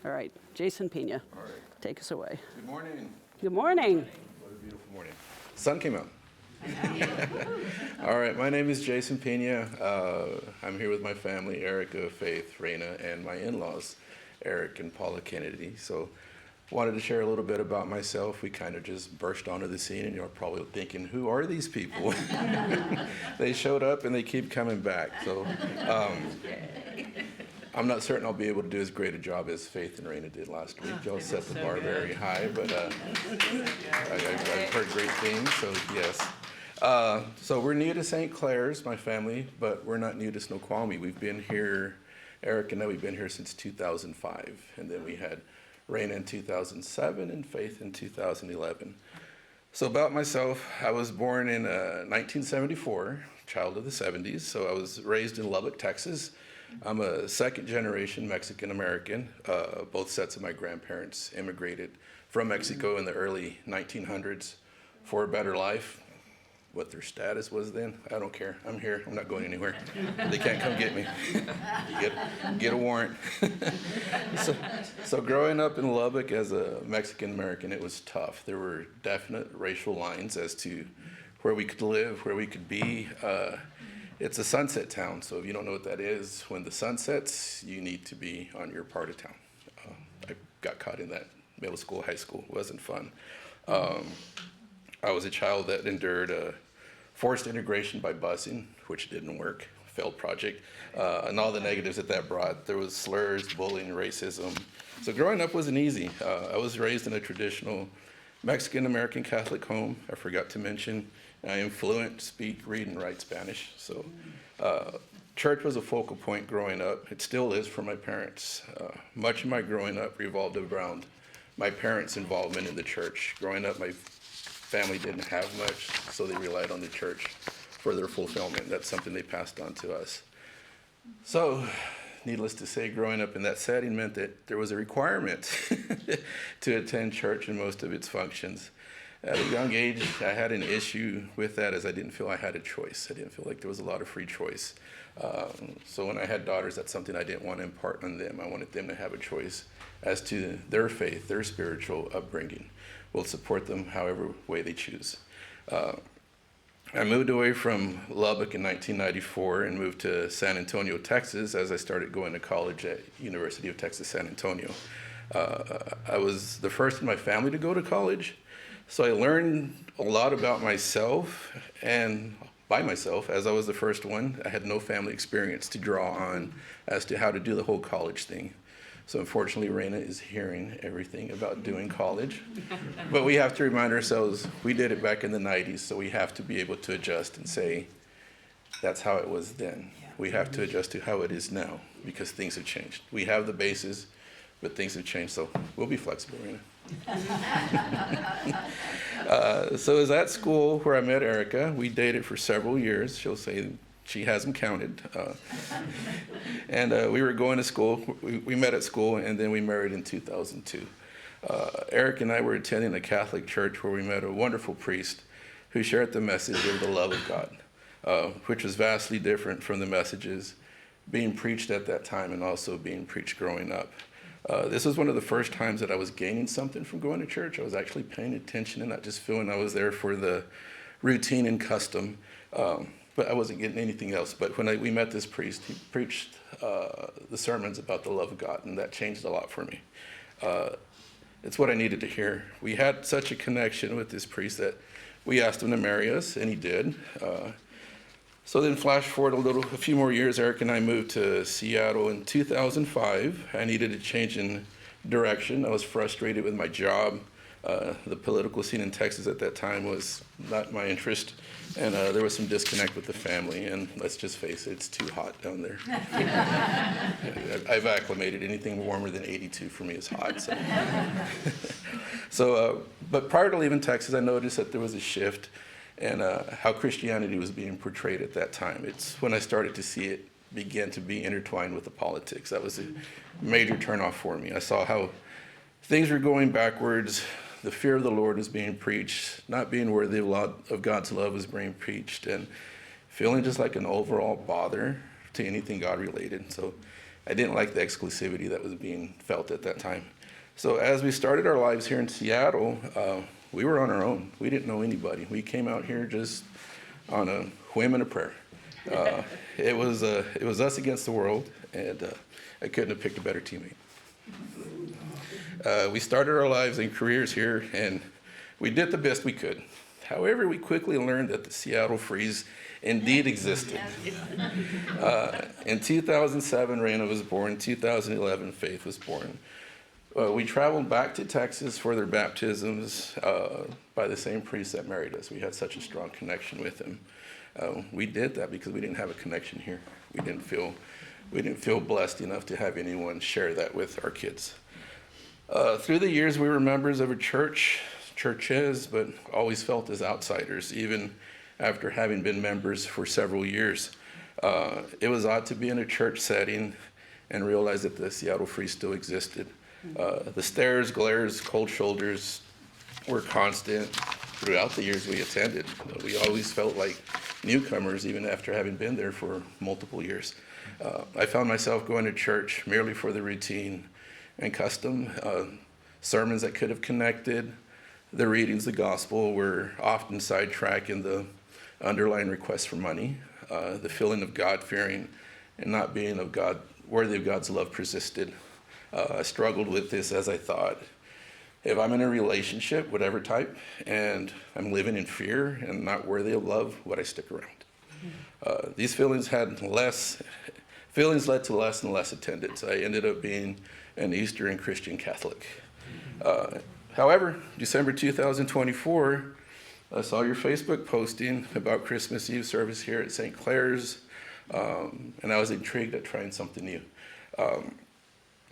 All right, Jason Pena, All right. take us away. Good morning. Good morning. What a beautiful morning. Sun came out. All right, my name is Jason Pena. I'm here with my family, Erica, Faith, Raina, and my in-laws, Eric and Paula Kennedy. So wanted to share a little bit about myself. We kind of just burst onto the scene, and you're probably thinking, who are these people? They showed up, and they keep coming back. So I'm not certain I'll be able to do as great a job as Faith and Raina did last week. Y'all set the bar very high, but I've heard great things, so yes. So we're new to St. Clair's, my family, but we're not new to Snoqualmie. We've been here, Eric and I, we've been here since 2005, and then we had Raina in 2007 and Faith in 2011. So about myself, I was born in 1974, child of the 70s, so I was raised in Lubbock, Texas. I'm a second-generation Mexican-American. Both sets of my grandparents immigrated from Mexico in the early 1900s for a better life. What their status was then, I don't care. I'm here. I'm not going anywhere. They can't come get me. Get a warrant. So growing up in Lubbock as a Mexican-American, it was tough. There were definite racial lines as to where we could live, where we could be. It's a sunset town, so if you don't know what that is, when the sun sets, you need to be on your part of town. I got caught in that middle school, high school. It wasn't fun. I was a child that endured forced integration by busing, which didn't work, failed project, and all the negatives that brought. There was slurs, bullying, racism. So growing up wasn't easy. I was raised in a traditional Mexican-American Catholic home. I forgot to mention I am fluent, speak, read, and write Spanish. So church was a focal point growing up. It still is for my parents. Much of my growing up revolved around my parents' involvement in the church. Growing up, my family didn't have much, so they relied on the church for their fulfillment. That's something they passed on to us. So, needless to say, growing up in that setting meant that there was a requirement to attend church in most of its functions. At a young age, I had an issue with that as I didn't feel I had a choice. I didn't feel like there was a lot of free choice. So when I had daughters, that's something I didn't want to impart on them. I wanted them to have a choice as to their faith, their spiritual upbringing. We'll support them however way they choose. I moved away from Lubbock in 1994 and moved to San Antonio, Texas, as I started going to college at University of Texas, San Antonio. I was the first in my family to go to college, so I learned a lot about myself and by myself, as I was the first one. I had no family experience to draw on as to how to do the whole college thing. So unfortunately, Raina is hearing everything about doing college. But we have to remind ourselves, we did it back in the 90s, so we have to be able to adjust and say, that's how it was then. We have to adjust to how it is now, because things have changed. We have the bases, but things have changed, so we'll be flexible, Raina. So it was at school where I met Erica. We dated for several years. She'll say she hasn't counted. And we were going to school. We met at school, and then we married in 2002. Eric and I were attending a Catholic church where we met a wonderful priest who shared the message of the love of God, which was vastly different from the messages being preached at that time and also being preached growing up. This was one of the first times that I was gaining something from going to church. I was actually paying attention and not just feeling I was there for the routine and custom, but I wasn't getting anything else. But when we met this priest, he preached the sermons about the love of God, and that changed a lot for me. It's what I needed to hear. We had such a connection with this priest that we asked him to marry us, and he did. So then flash forward a few more years, Eric and I moved to Seattle in 2005. I needed a change in direction. I was frustrated with my job. The political scene in Texas at that time was not my interest, and there was some disconnect with the family, and let's just face it, it's too hot down there. I've acclimated. Anything warmer than 82 for me is hot. But prior to leaving Texas, I noticed that there was a shift and how Christianity was being portrayed at that time. It's when I started to see it begin to be intertwined with the politics. That was a major turnoff for me. I saw how things were going backwards. The fear of the Lord was being preached. Not being worthy of God's love was being preached, and feeling just like an overall bother to anything God related. So I didn't like the exclusivity that was being felt at that time. So as we started our lives here in Seattle, we were on our own. We didn't know anybody. We came out here just on a whim and a prayer. It was us against the world, and I couldn't have picked a better teammate. We started our lives and careers here, and we did the best we could. However, we quickly learned that the Seattle Freeze indeed existed. In 2007, Raina was born. 2011, Faith was born. We traveled back to Texas for their baptisms by the same priest that married us. We had such a strong connection with him. We did that because we didn't have a connection here. We didn't feel blessed enough to have anyone share that with our kids. Through the years, we were members of a churches, but always felt as outsiders, even after having been members for several years. It was odd to be in a church setting and realize that the Seattle Free still existed. The stares, glares, cold shoulders were constant throughout the years we attended. We always felt like newcomers, even after having been there for multiple years. I found myself going to church merely for the routine and custom. Sermons that could have connected, the readings, the gospel were often sidetracked in the underlying request for money. The feeling of God-fearing and not being worthy of God's love persisted. I struggled with this as I thought, if I'm in a relationship, whatever type, and I'm living in fear and not worthy of love, would I stick around? These feelings led to less and less attendance. I ended up being an Eastern Christian Catholic. However, December 2024, I saw your Facebook posting about Christmas Eve service here at St. Clair's, and I was intrigued at trying something new.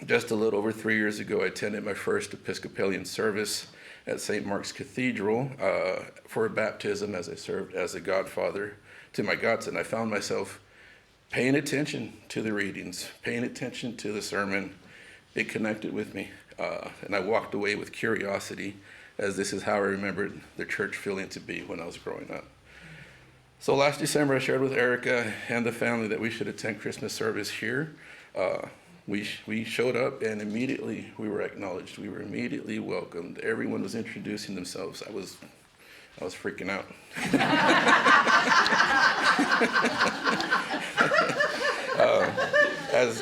Just a little over 3 years ago, I attended my first Episcopalian service at St. Mark's Cathedral for a baptism as I served as a godfather to my godson. I found myself paying attention to the readings, paying attention to the sermon. It connected with me, and I walked away with curiosity, as this is how I remembered the church feeling to be when I was growing up. So last December, I shared with Erica and the family that we should attend Christmas service here. We showed up, and immediately we were acknowledged. We were immediately welcomed. Everyone was introducing themselves. I was freaking out.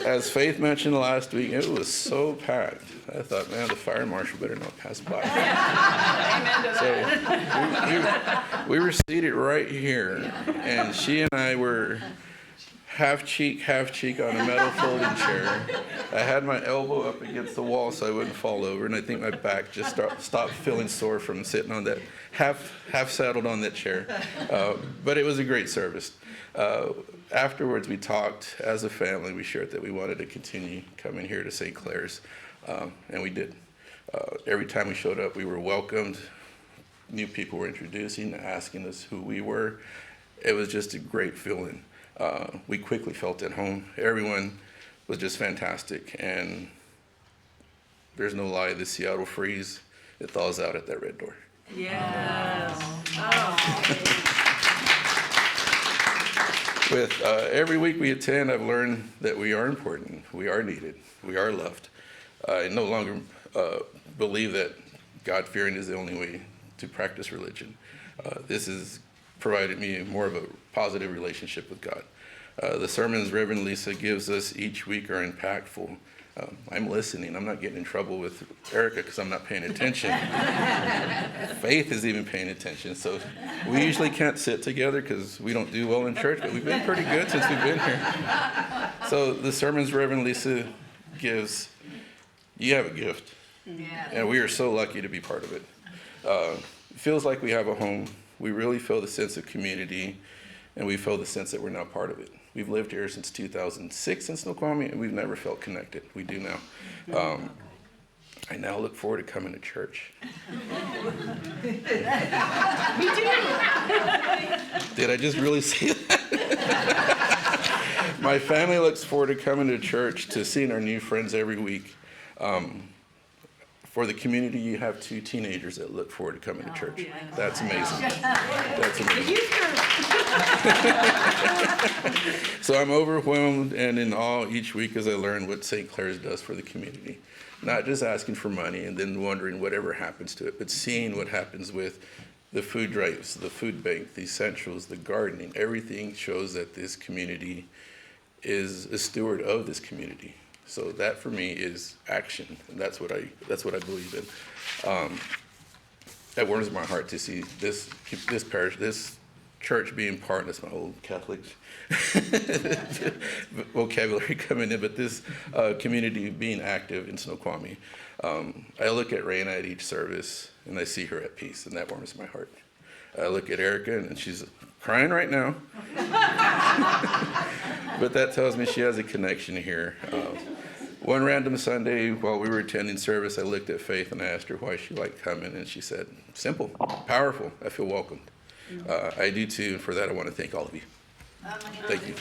As Faith mentioned last week, it was so packed. I thought, man, the fire marshal better not pass by. So we were seated right here, and she and I were half cheek on a metal folding chair. I had my elbow up against the wall so I wouldn't fall over, and I think my back just stopped feeling sore from sitting on that, half saddled on that chair. But it was a great service. Afterwards, we talked as a family. We shared that we wanted to continue coming here to St. Clair's, and we did. Every time we showed up, we were welcomed. New people were introducing, asking us who we were. It was just a great feeling. We quickly felt at home. Everyone was just fantastic, and there's no lie, the Seattle Freeze, it thaws out at that red door. Yes. With every week we attend, I've learned that we are important, we are needed, we are loved. I no longer believe that God-fearing is the only way to practice religion. This has provided me more of a positive relationship with God. The sermons Reverend Lisa gives us each week are impactful. I'm listening. I'm not getting in trouble with Erica because I'm not paying attention. Faith is even paying attention. So we usually can't sit together because we don't do well in church, but we've been pretty good since we've been here. So the sermons Reverend Lisa gives, you have a gift. Yeah. And we are so lucky to be part of it. It feels like we have a home. We really feel the sense of community, and we feel the sense that we're now part of it. We've lived here since 2006 in Snoqualmie, and we've never felt connected. We do now. I now look forward to coming to church. Did I just really say that? My family looks forward to coming to church, to seeing our new friends every week. For the community, you have 2 teenagers that look forward to coming to church. That's amazing. That's amazing. So I'm overwhelmed and in awe each week as I learn what St. Clair's does for the community. Not just asking for money and then wondering whatever happens to it, but seeing what happens with the food drives, the food bank, the essentials, the gardening. Everything shows that this community is a steward of this community. So that for me is action, and that's what I believe in. That warms my heart to see this parish, this church being part. That's my old Catholic vocabulary coming in, but this community being active in Snoqualmie. I look at Raina at each service, and I see her at peace, and that warms my heart. I look at Erica, and she's crying right now. But that tells me she has a connection here. One random Sunday while we were attending service, I looked at Faith and I asked her why she liked coming, and she said, simple, powerful, I feel welcomed. I do too, and for that I want to thank all of you. Thank you.